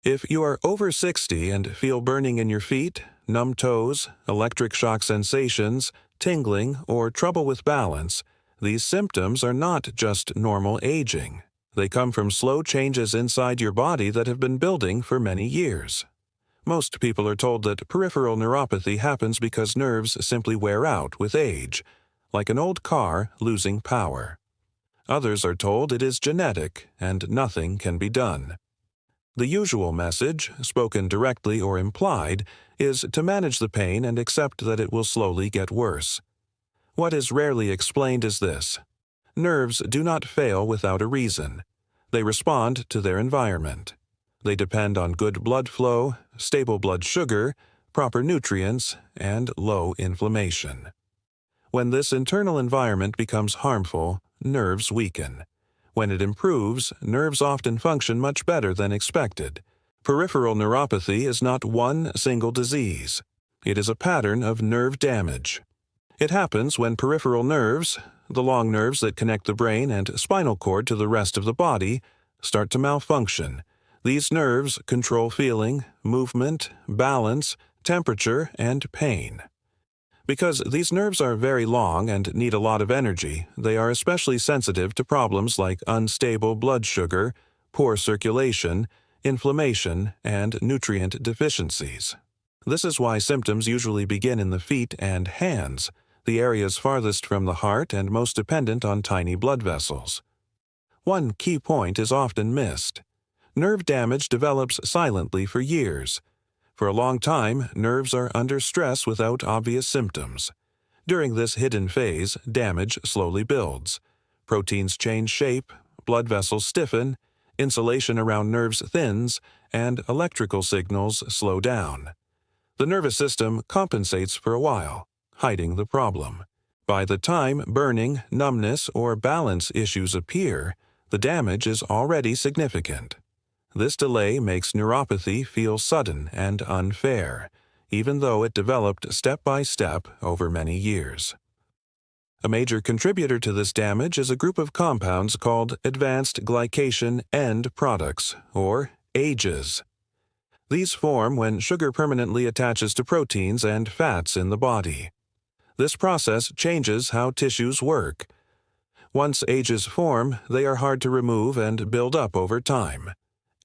If you are over 60 and feel burning in your feet, numb toes, electric shock sensations, tingling, or trouble with balance, these symptoms are not just normal aging. They come from slow changes inside your body that have been building for many years. Most people are told that peripheral neuropathy happens because nerves simply wear out with age, like an old car losing power. Others are told it is genetic and nothing can be done. The usual message, spoken directly or implied, is to manage the pain and accept that it will slowly get worse. What is rarely explained is this: nerves do not fail without a reason. They respond to their environment. They depend on good blood flow, stable blood sugar, proper nutrients, and low inflammation. When this internal environment becomes harmful, nerves weaken. When it improves, nerves often function much better than expected. Peripheral neuropathy is not one single disease. It is a pattern of nerve damage. It happens when peripheral nerves, the long nerves that connect the brain and spinal cord to the rest of the body, start to malfunction. These nerves control feeling, movement, balance, temperature, and pain. Because these nerves are very long and need a lot of energy, they are especially sensitive to problems like unstable blood sugar, poor circulation, inflammation, and nutrient deficiencies. This is why symptoms usually begin in the feet and hands, the areas farthest from the heart and most dependent on tiny blood vessels. One key point is often missed. Nerve damage develops silently for years. For a long time, nerves are under stress without obvious symptoms. During this hidden phase, damage slowly builds. Proteins change shape, blood vessels stiffen, insulation around nerves thins, and electrical signals slow down. The nervous system compensates for a while, hiding the problem. By the time burning, numbness, or balance issues appear, the damage is already significant. This delay makes neuropathy feel sudden and unfair, even though it developed step by step over many years. A major contributor to this damage is a group of compounds called advanced glycation end products, or AGEs. These form when sugar permanently attaches to proteins and fats in the body. This process changes how tissues work. Once AGEs form, they are hard to remove and build up over time.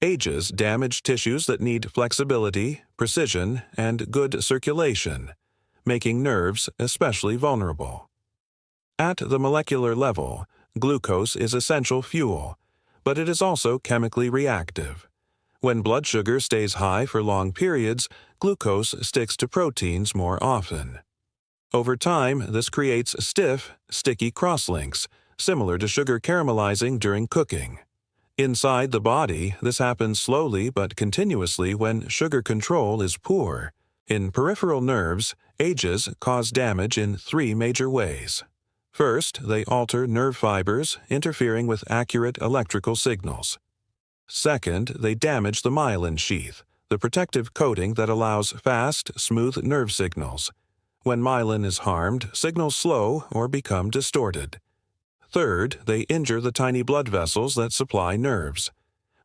AGEs damage tissues that need flexibility, precision, and good circulation, making nerves especially vulnerable. At the molecular level, glucose is essential fuel, but it is also chemically reactive. When blood sugar stays high for long periods, glucose sticks to proteins more often. Over time, this creates stiff, sticky crosslinks, similar to sugar caramelizing during cooking. Inside the body, this happens slowly but continuously when sugar control is poor. In peripheral nerves, AGEs cause damage in three major ways. First, they alter nerve fibers, interfering with accurate electrical signals. Second, they damage the myelin sheath, the protective coating that allows fast, smooth nerve signals. When myelin is harmed, signals slow or become distorted. Third, they injure the tiny blood vessels that supply nerves.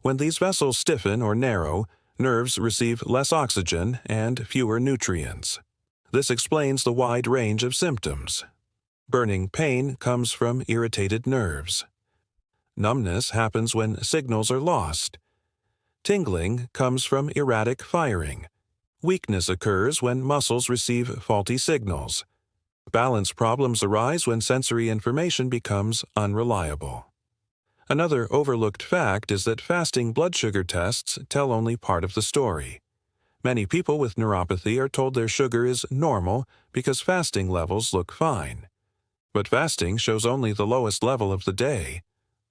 When these vessels stiffen or narrow, nerves receive less oxygen and fewer nutrients. This explains the wide range of symptoms. Burning pain comes from irritated nerves. Numbness happens when signals are lost. Tingling comes from erratic firing. Weakness occurs when muscles receive faulty signals. Balance problems arise when sensory information becomes unreliable. Another overlooked fact is that fasting blood sugar tests tell only part of the story. Many people with neuropathy are told their sugar is normal because fasting levels look fine. But fasting shows only the lowest level of the day,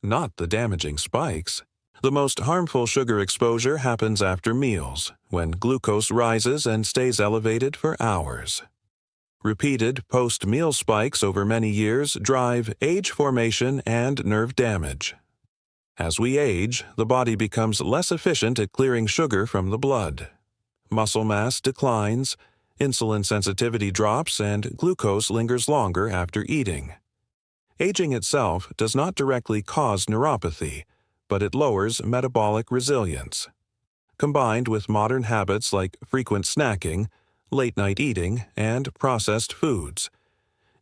not the damaging spikes. The most harmful sugar exposure happens after meals, when glucose rises and stays elevated for hours. Repeated post-meal spikes over many years drive age formation and nerve damage. As we age, the body becomes less efficient at clearing sugar from the blood. Muscle mass declines, insulin sensitivity drops, and glucose lingers longer after eating. Aging itself does not directly cause neuropathy, but it lowers metabolic resilience. combined with modern habits like frequent snacking, late-night eating, and processed foods.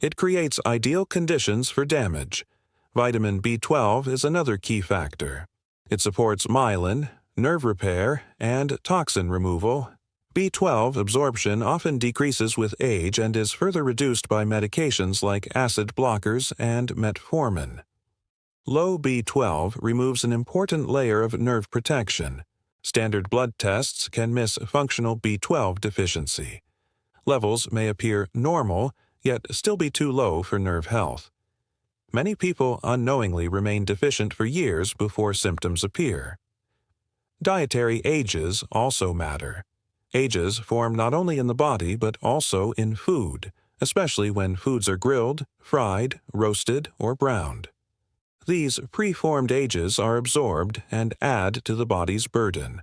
It creates ideal conditions for damage. Vitamin B12 is another key factor. It supports myelin, nerve repair, and toxin removal. B12 absorption often decreases with age and is further reduced by medications like acid blockers and metformin. Low B12 removes an important layer of nerve protection. Standard blood tests can miss functional B12 deficiency. Levels may appear normal, yet still be too low for nerve health. Many people unknowingly remain deficient for years before symptoms appear. Dietary ages also matter. Ages form not only in the body but also in food, especially when foods are grilled, fried, roasted, or browned. These preformed ages are absorbed and add to the body's burden.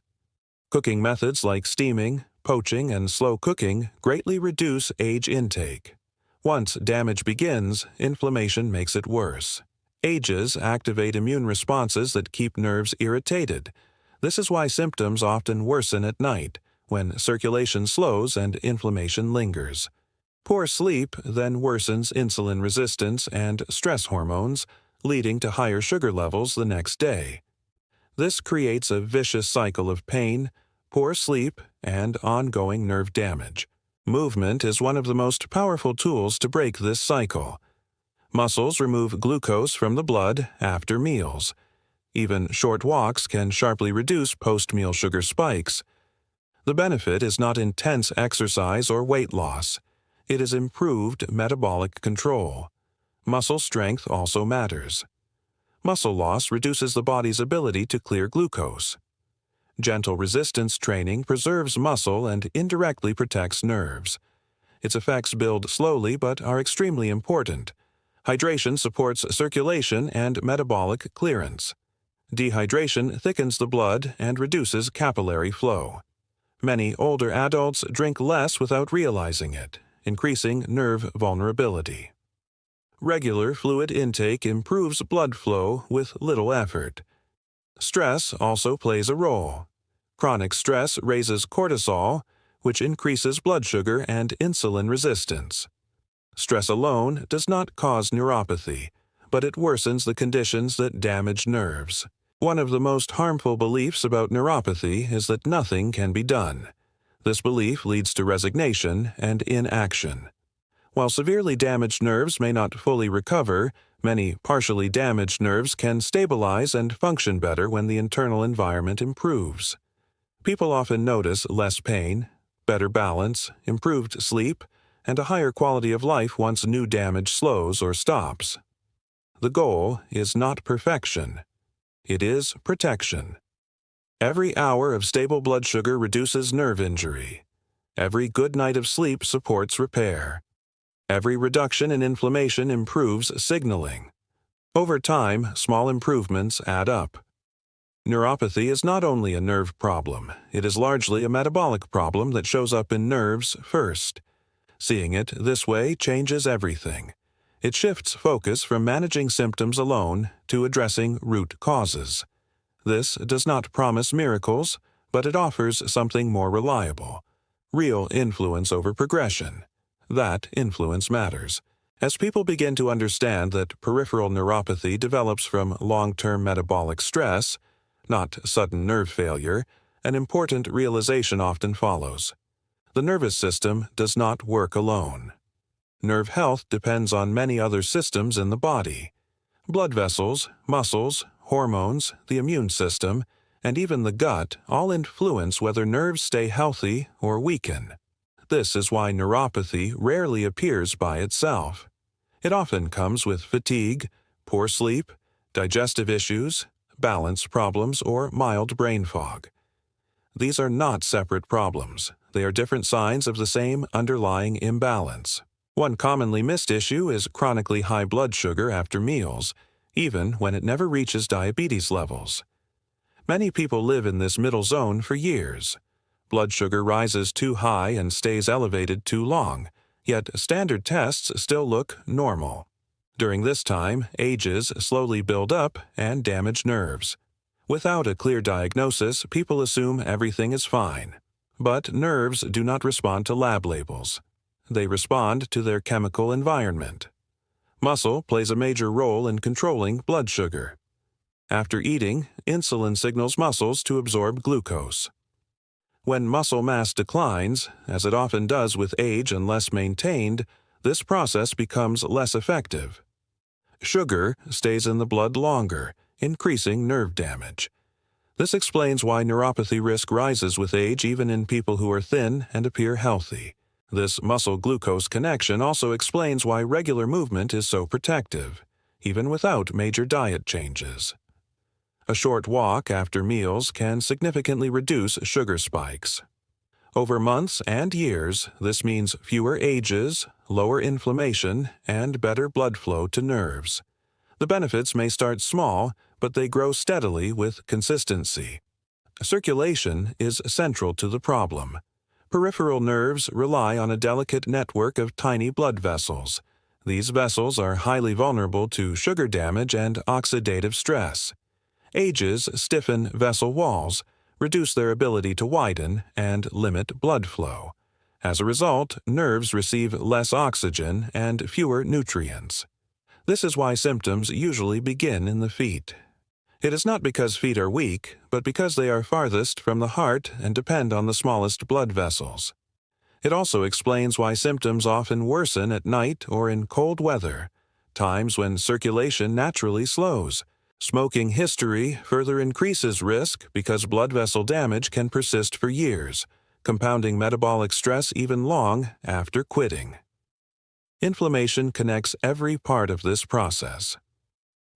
Cooking methods like steaming, poaching, and slow cooking greatly reduce age intake. Once damage begins, inflammation makes it worse. Ages activate immune responses that keep nerves irritated. This is why symptoms often worsen at night, when circulation slows and inflammation lingers. Poor sleep then worsens insulin resistance and stress hormones, leading to higher sugar levels the next day. This creates a vicious cycle of pain, poor sleep, and ongoing nerve damage. Movement is one of the most powerful tools to break this cycle. Muscles remove glucose from the blood after meals. Even short walks can sharply reduce post-meal sugar spikes. The benefit is not intense exercise or weight loss. It is improved metabolic control. Muscle strength also matters. Muscle loss reduces the body's ability to clear glucose. Gentle resistance training preserves muscle and indirectly protects nerves. Its effects build slowly but are extremely important. Hydration supports circulation and metabolic clearance. Dehydration thickens the blood and reduces capillary flow. Many older adults drink less without realizing it, increasing nerve vulnerability. Regular fluid intake improves blood flow with little effort. Stress also plays a role. Chronic stress raises cortisol, which increases blood sugar and insulin resistance. Stress alone does not cause neuropathy, but it worsens the conditions that damage nerves. One of the most harmful beliefs about neuropathy is that nothing can be done. This belief leads to resignation and inaction. While severely damaged nerves may not fully recover, many partially damaged nerves can stabilize and function better when the internal environment improves. People often notice less pain, better balance, improved sleep, and a higher quality of life once new damage slows or stops. The goal is not perfection. It is protection. Every hour of stable blood sugar reduces nerve injury. Every good night of sleep supports repair. Every reduction in inflammation improves signaling. Over time, small improvements add up. Neuropathy is not only a nerve problem, it is largely a metabolic problem that shows up in nerves first. Seeing it this way changes everything. It shifts focus from managing symptoms alone to addressing root causes. This does not promise miracles, but it offers something more reliable: real influence over progression. That influence matters. As people begin to understand that peripheral neuropathy develops from long-term metabolic stress, not sudden nerve failure, an important realization often follows. The nervous system does not work alone. Nerve health depends on many other systems in the body. Blood vessels, muscles, hormones, the immune system, and even the gut all influence whether nerves stay healthy or weaken. This is why neuropathy rarely appears by itself. It often comes with fatigue, poor sleep, digestive issues, balance problems, or mild brain fog. These are not separate problems. They are different signs of the same underlying imbalance. One commonly missed issue is chronically high blood sugar after meals, even when it never reaches diabetes levels. Many people live in this middle zone for years. Blood sugar rises too high and stays elevated too long, yet standard tests still look normal. During this time, ages slowly build up and damage nerves. Without a clear diagnosis, people assume everything is fine. But nerves do not respond to lab labels. They respond to their chemical environment. Muscle plays a major role in controlling blood sugar. After eating, insulin signals muscles to absorb glucose. When muscle mass declines, as it often does with age unless maintained, this process becomes less effective. Sugar stays in the blood longer, increasing nerve damage. This explains why neuropathy risk rises with age even in people who are thin and appear healthy. This muscle-glucose connection also explains why regular movement is so protective, even without major diet changes. A short walk after meals can significantly reduce sugar spikes. Over months and years, this means fewer ages, lower inflammation, and better blood flow to nerves. The benefits may start small, but they grow steadily with consistency. Circulation is central to the problem. Peripheral nerves rely on a delicate network of tiny blood vessels. These vessels are highly vulnerable to sugar damage and oxidative stress. Ages stiffen vessel walls, reduce their ability to widen, and limit blood flow. As a result, nerves receive less oxygen and fewer nutrients. This is why symptoms usually begin in the feet. It is not because feet are weak, but because they are farthest from the heart and depend on the smallest blood vessels. It also explains why symptoms often worsen at night or in cold weather, times when circulation naturally slows. Smoking history further increases risk because blood vessel damage can persist for years, compounding metabolic stress even long after quitting. Inflammation connects every part of this process.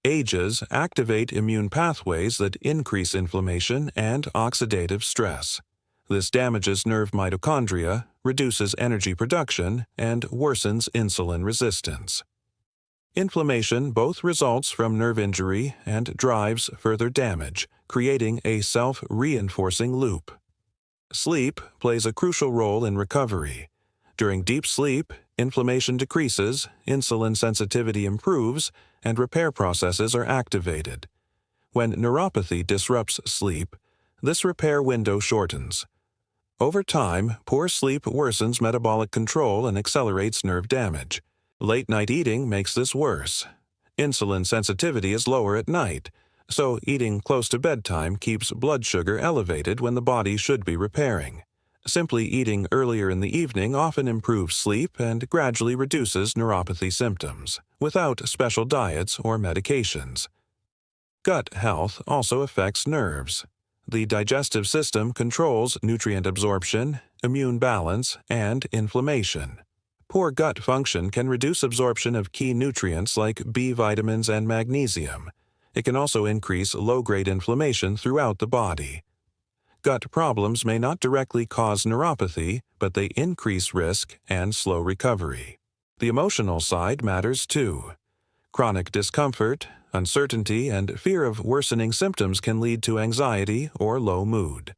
Ages activate immune pathways that increase inflammation and oxidative stress. This damages nerve mitochondria, reduces energy production, and worsens insulin resistance. Inflammation both results from nerve injury and drives further damage, creating a self-reinforcing loop. Sleep plays a crucial role in recovery. During deep sleep, inflammation decreases, insulin sensitivity improves, and repair processes are activated. When neuropathy disrupts sleep, this repair window shortens. Over time, poor sleep worsens metabolic control and accelerates nerve damage. Late-night eating makes this worse. Insulin sensitivity is lower at night, so eating close to bedtime keeps blood sugar elevated when the body should be repairing. Simply eating earlier in the evening often improves sleep and gradually reduces neuropathy symptoms, without special diets or medications. Gut health also affects nerves. The digestive system controls nutrient absorption, immune balance, and inflammation. Poor gut function can reduce absorption of key nutrients like B vitamins and magnesium. It can also increase low-grade inflammation throughout the body. Gut problems may not directly cause neuropathy, but they increase risk and slow recovery. The emotional side matters too. Chronic discomfort, uncertainty, and fear of worsening symptoms can lead to anxiety or low mood.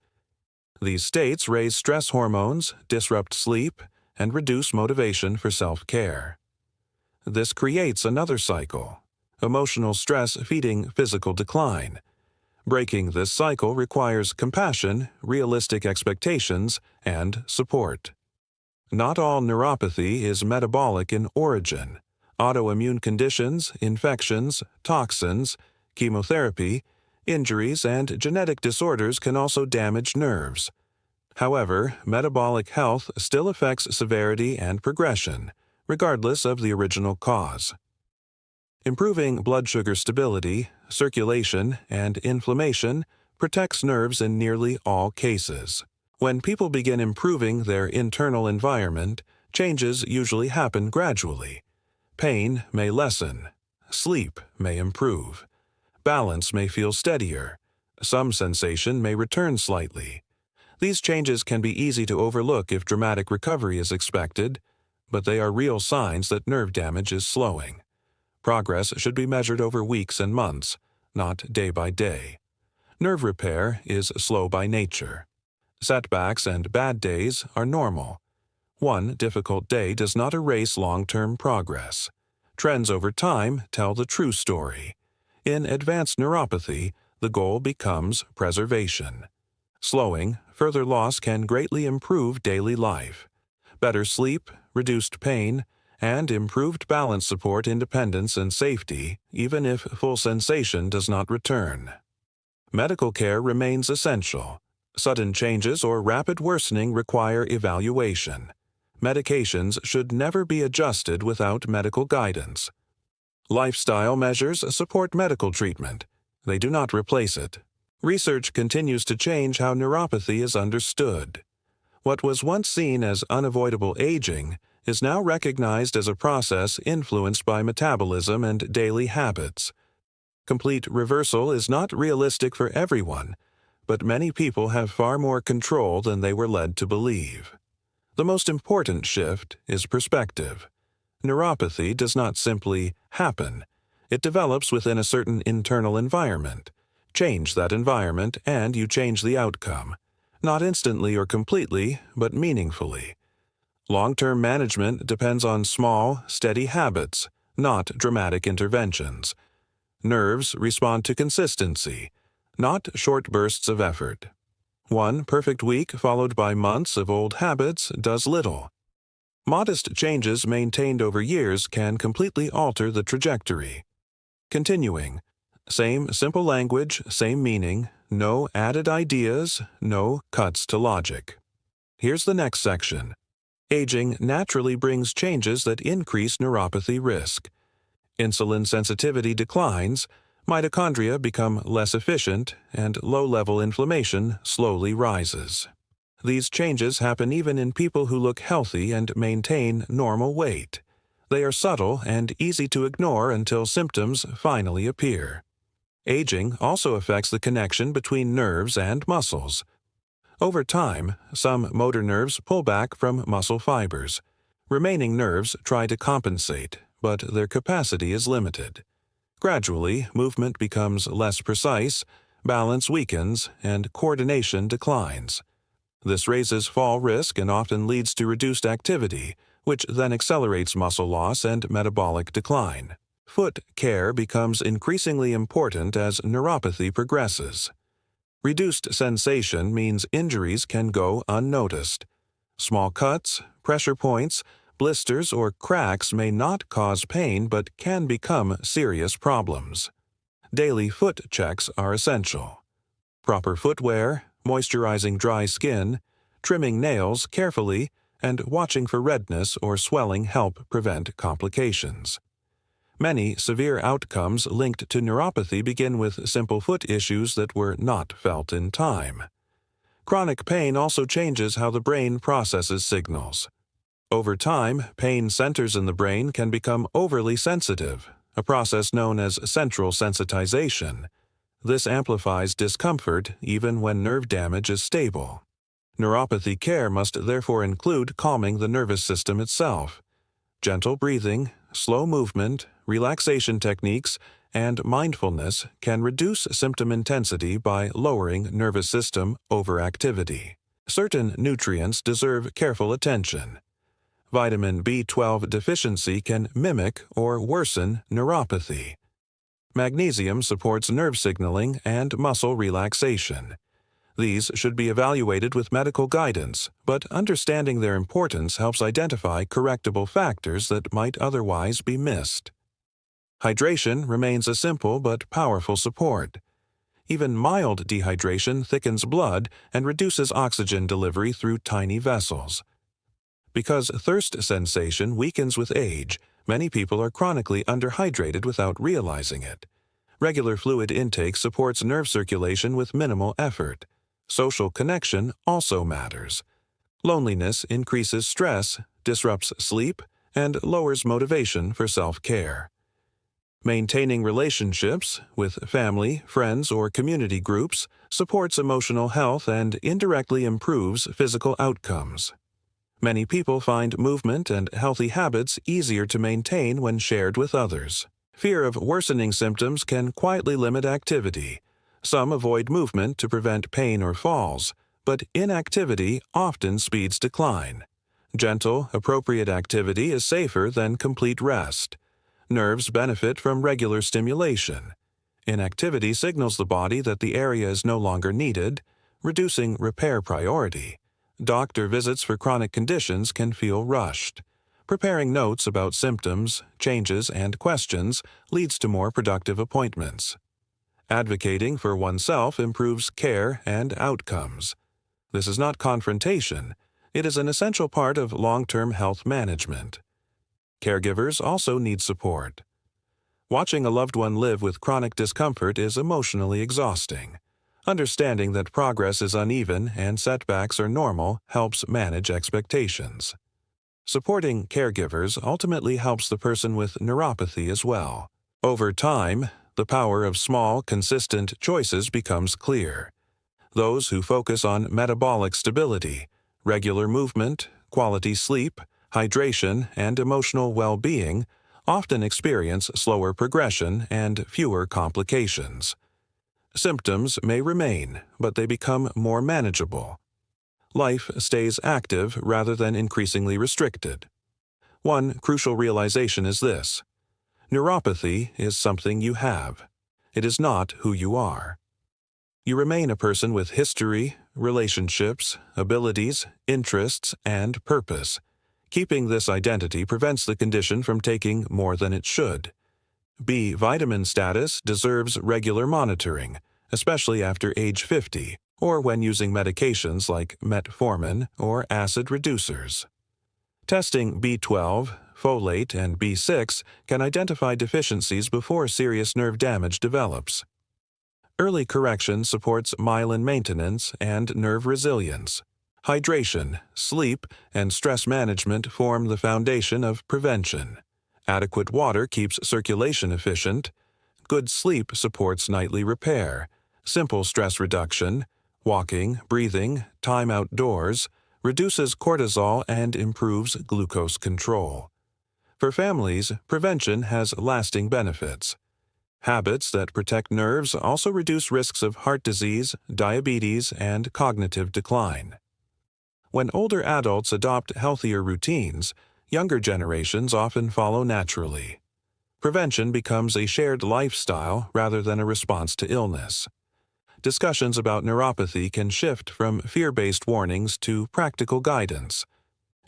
These states raise stress hormones, disrupt sleep, and reduce motivation for self-care. This creates another cycle, emotional stress feeding physical decline. Breaking this cycle requires compassion, realistic expectations, and support. Not all neuropathy is metabolic in origin. Autoimmune conditions, infections, toxins, chemotherapy, injuries, and genetic disorders can also damage nerves. However, metabolic health still affects severity and progression, regardless of the original cause. Improving blood sugar stability, circulation, and inflammation protects nerves in nearly all cases. When people begin improving their internal environment, changes usually happen gradually. Pain may lessen, sleep may improve, balance may feel steadier, some sensation may return slightly. These changes can be easy to overlook if dramatic recovery is expected, but they are real signs that nerve damage is slowing. Progress should be measured over weeks and months, not day by day. Nerve repair is slow by nature. Setbacks and bad days are normal. One difficult day does not erase long-term progress. Trends over time tell the true story. In advanced neuropathy, the goal becomes preservation. Slowing further loss can greatly improve daily life. Better sleep, reduced pain, and improved balance support independence and safety, even if full sensation does not return. Medical care remains essential. Sudden changes or rapid worsening require evaluation. Medications should never be adjusted without medical guidance. Lifestyle measures support medical treatment. They do not replace it. Research continues to change how neuropathy is understood. What was once seen as unavoidable aging is now recognized as a process influenced by metabolism and daily habits. Complete reversal is not realistic for everyone, but many people have far more control than they were led to believe. The most important shift is perspective. Neuropathy does not simply happen. It develops within a certain internal environment. Change that environment and you change the outcome. Not instantly or completely, but meaningfully. Long-term management depends on small, steady habits, not dramatic interventions. Nerves respond to consistency, not short bursts of effort. One perfect week followed by months of old habits does little. Modest changes maintained over years can completely alter the trajectory. Continuing. Same simple language, same meaning, no added ideas, no cuts to logic. Here's the next section. Aging naturally brings changes that increase neuropathy risk. Insulin sensitivity declines, mitochondria become less efficient, and low-level inflammation slowly rises. These changes happen even in people who look healthy and maintain normal weight. They are subtle and easy to ignore until symptoms finally appear. Aging also affects the connection between nerves and muscles. Over time, some motor nerves pull back from muscle fibers. Remaining nerves try to compensate, but their capacity is limited. Gradually, movement becomes less precise, balance weakens, and coordination declines. This raises fall risk and often leads to reduced activity, which then accelerates muscle loss and metabolic decline. Foot care becomes increasingly important as neuropathy progresses. Reduced sensation means injuries can go unnoticed. Small cuts, pressure points, blisters, or cracks may not cause pain but can become serious problems. Daily foot checks are essential. Proper footwear, moisturizing dry skin, trimming nails carefully, and watching for redness or swelling help prevent complications. Many severe outcomes linked to neuropathy begin with simple foot issues that were not felt in time. Chronic pain also changes how the brain processes signals. Over time, pain centers in the brain can become overly sensitive, a process known as central sensitization. This amplifies discomfort even when nerve damage is stable. Neuropathy care must therefore include calming the nervous system itself. Gentle breathing, slow movement, relaxation techniques, and mindfulness can reduce symptom intensity by lowering nervous system overactivity. Certain nutrients deserve careful attention. Vitamin B12 deficiency can mimic or worsen neuropathy. Magnesium supports nerve signaling and muscle relaxation. These should be evaluated with medical guidance, but understanding their importance helps identify correctable factors that might otherwise be missed. Hydration remains a simple but powerful support. Even mild dehydration thickens blood and reduces oxygen delivery through tiny vessels. Because thirst sensation weakens with age, many people are chronically underhydrated without realizing it. Regular fluid intake supports nerve circulation with minimal effort. Social connection also matters. Loneliness increases stress, disrupts sleep, and lowers motivation for self-care. Maintaining relationships with family, friends, or community groups supports emotional health and indirectly improves physical outcomes. Many people find movement and healthy habits easier to maintain when shared with others. Fear of worsening symptoms can quietly limit activity. Some avoid movement to prevent pain or falls, but inactivity often speeds decline. Gentle, appropriate activity is safer than complete rest. Nerves benefit from regular stimulation. Inactivity signals the body that the area is no longer needed, reducing repair priority. Doctor visits for chronic conditions can feel rushed. Preparing notes about symptoms, changes, and questions leads to more productive appointments. Advocating for oneself improves care and outcomes. This is not confrontation. It is an essential part of long-term health management. Caregivers also need support. Watching a loved one live with chronic discomfort is emotionally exhausting. Understanding that progress is uneven and setbacks are normal helps manage expectations. Supporting caregivers ultimately helps the person with neuropathy as well. Over time, the power of small, consistent choices becomes clear. Those who focus on metabolic stability, regular movement, quality sleep, hydration, and emotional well-being often experience slower progression and fewer complications. Symptoms may remain, but they become more manageable. Life stays active rather than increasingly restricted. One crucial realization is this: neuropathy is something you have. It is not who you are. You remain a person with history, relationships, abilities, interests, and purpose. Keeping this identity prevents the condition from taking more than it should. B vitamin status deserves regular monitoring, especially after age 50, or when using medications like metformin or acid reducers. Testing B12, folate, and B6 can identify deficiencies before serious nerve damage develops. Early correction supports myelin maintenance and nerve resilience. Hydration, sleep, and stress management form the foundation of prevention. Adequate water keeps circulation efficient. Good sleep supports nightly repair. Simple stress reduction, walking, breathing, time outdoors, reduces cortisol and improves glucose control. For families, prevention has lasting benefits. Habits that protect nerves also reduce risks of heart disease, diabetes, and cognitive decline. When older adults adopt healthier routines, younger generations often follow naturally. Prevention becomes a shared lifestyle rather than a response to illness. Discussions about neuropathy can shift from fear-based warnings to practical guidance.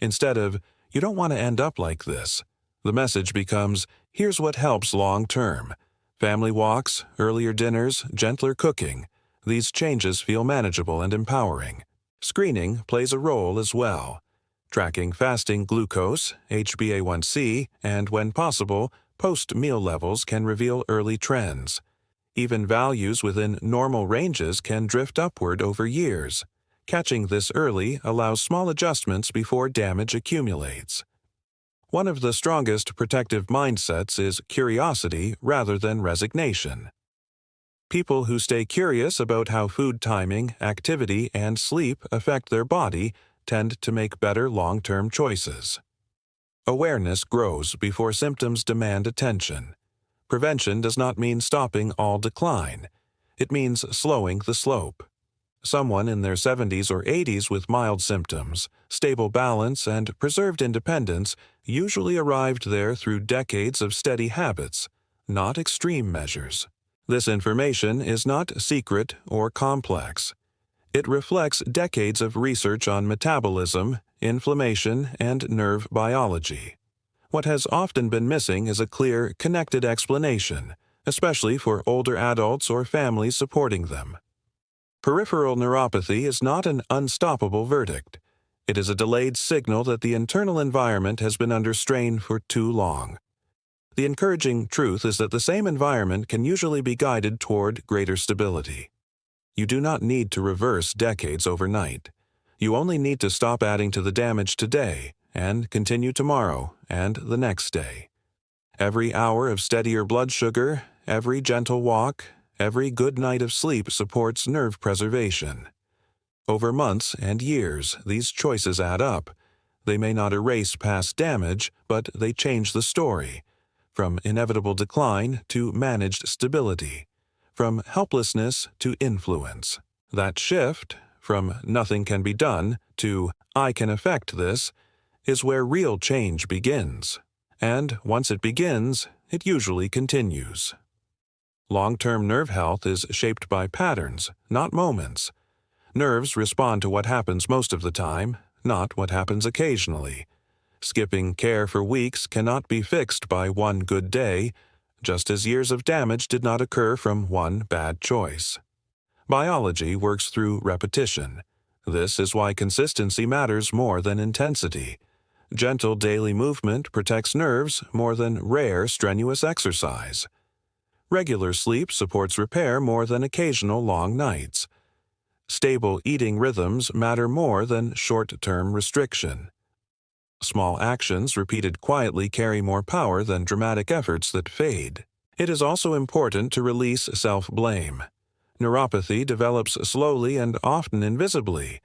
Instead of, "You don't want to end up like this," the message becomes, "Here's what helps long-term." Family walks, earlier dinners, gentler cooking. These changes feel manageable and empowering. Screening plays a role as well. Tracking fasting glucose, HbA1c, and when possible, post-meal levels can reveal early trends. Even values within normal ranges can drift upward over years. Catching this early allows small adjustments before damage accumulates. One of the strongest protective mindsets is curiosity rather than resignation. People who stay curious about how food timing, activity, and sleep affect their body tend to make better long-term choices. Awareness grows before symptoms demand attention. Prevention does not mean stopping all decline. It means slowing the slope. Someone in their 70s or 80s with mild symptoms, stable balance, and preserved independence usually arrived there through decades of steady habits, not extreme measures. This information is not secret or complex. It reflects decades of research on metabolism, inflammation, and nerve biology. What has often been missing is a clear, connected explanation, especially for older adults or families supporting them. Peripheral neuropathy is not an unstoppable verdict. It is a delayed signal that the internal environment has been under strain for too long. The encouraging truth is that the same environment can usually be guided toward greater stability. You do not need to reverse decades overnight. You only need to stop adding to the damage today and continue tomorrow and the next day. Every hour of steadier blood sugar, every gentle walk, every good night of sleep supports nerve preservation. Over months and years, these choices add up. They may not erase past damage, but they change the story. From inevitable decline to managed stability, from helplessness to influence. That shift, from nothing can be done to I can affect this, is where real change begins. And once it begins, it usually continues. Long-term nerve health is shaped by patterns, not moments. Nerves respond to what happens most of the time, not what happens occasionally. Skipping care for weeks cannot be fixed by one good day, just as years of damage did not occur from one bad choice. Biology works through repetition. This is why consistency matters more than intensity. Gentle daily movement protects nerves more than rare, strenuous exercise. Regular sleep supports repair more than occasional long nights. Stable eating rhythms matter more than short-term restriction. Small actions repeated quietly carry more power than dramatic efforts that fade. It is also important to release self-blame. Neuropathy develops slowly and often invisibly.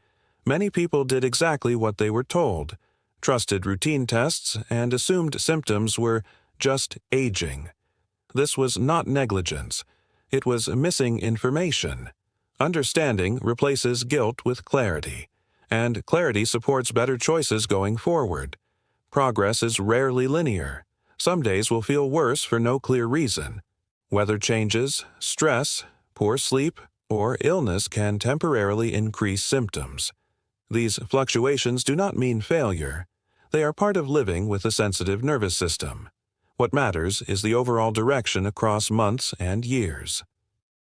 Many people did exactly what they were told, trusted routine tests, and assumed symptoms were just aging. This was not negligence. It was missing information. Understanding replaces guilt with clarity, and clarity supports better choices going forward. Progress is rarely linear. Some days will feel worse for no clear reason. Weather changes, stress, poor sleep, or illness can temporarily increase symptoms. These fluctuations do not mean failure. They are part of living with a sensitive nervous system. What matters is the overall direction across months and years.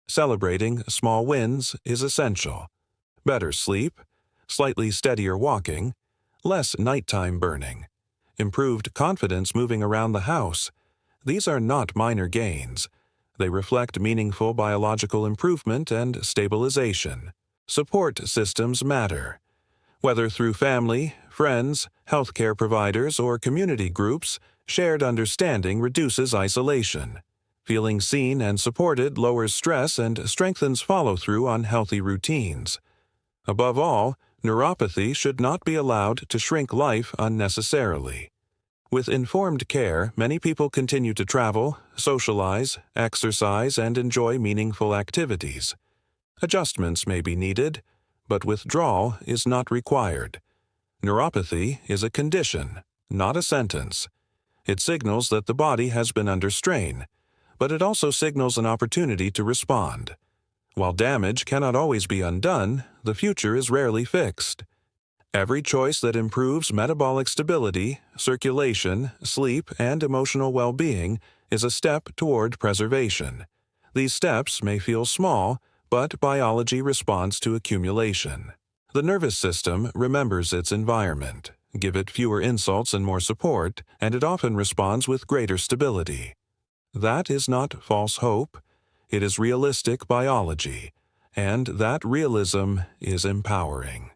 Celebrating small wins is essential. Better sleep, slightly steadier walking, less nighttime burning, improved confidence moving around the house. These are not minor gains. They reflect meaningful biological improvement and stabilization. Support systems matter. Whether through family, friends, healthcare providers, or community groups, shared understanding reduces isolation. Feeling seen and supported lowers stress and strengthens follow-through on healthy routines. Above all, neuropathy should not be allowed to shrink life unnecessarily. With informed care, many people continue to travel, socialize, exercise, and enjoy meaningful activities. Adjustments may be needed, but withdrawal is not required. Neuropathy is a condition, not a sentence. It signals that the body has been under strain, but it also signals an opportunity to respond. While damage cannot always be undone, the future is rarely fixed. Every choice that improves metabolic stability, circulation, sleep, and emotional well-being is a step toward preservation. These steps may feel small, but biology responds to accumulation. The nervous system remembers its environment. Give it fewer insults and more support, and it often responds with greater stability. That is not false hope. It is realistic biology, and that realism is empowering.